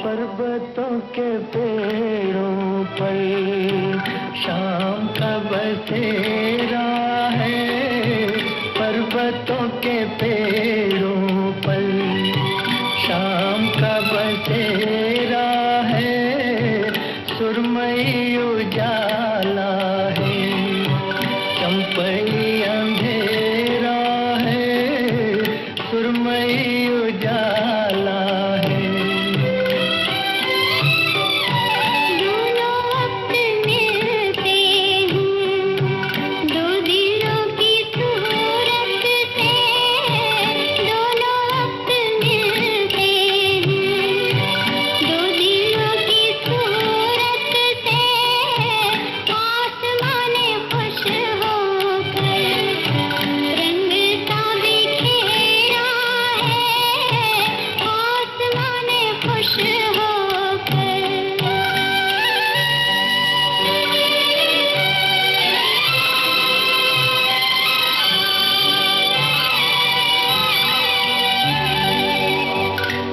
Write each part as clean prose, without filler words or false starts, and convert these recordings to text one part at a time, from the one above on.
पर्वतों के पेड़ों पर शाम का बसेरा है। पर्वतों के पेड़ों पर शाम का बसेरा है। सुरमई उजाला है, चंपई अंधेरा है। सुरमई उजाला है।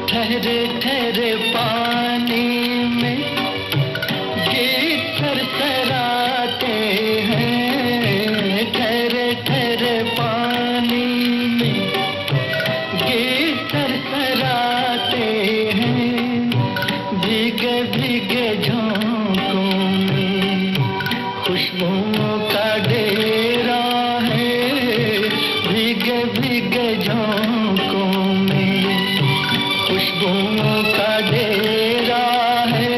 ठहरे ठहरे पानी में गीत थरथराते हैं। ठहरे ठहरे पानी में गीत थरथराते हैं। भीगे भीगे झोंकों में खुशबुओं का डेरा है। भीगे भीगे झोंकों में खुशबुओं का डेरा है।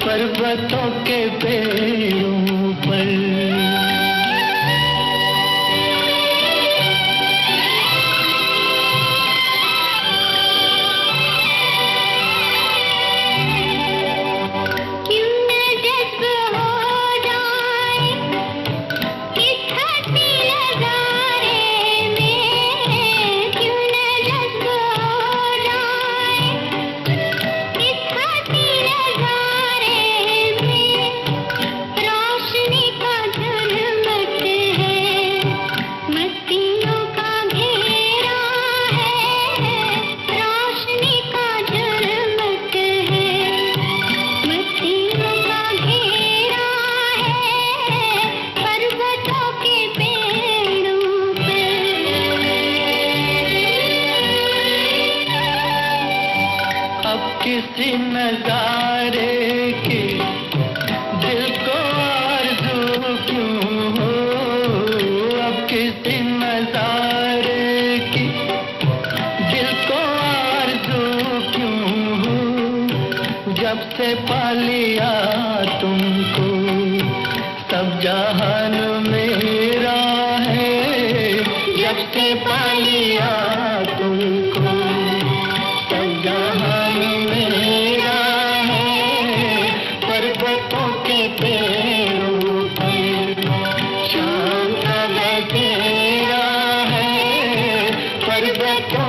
पर्वतों के पेड़ों पर किसी नजारे की दिल को आरज़ू क्यों हो। अब किसी नजारे की दिल को आरज़ू क्यों हो। जब से पा लिया तुमको सब जहान मेरा है। जब से पा लिया तुमको सब जहान मेरा है। पर्वतों के पेड़ों पर शाम का बसेरा है। पर्वतों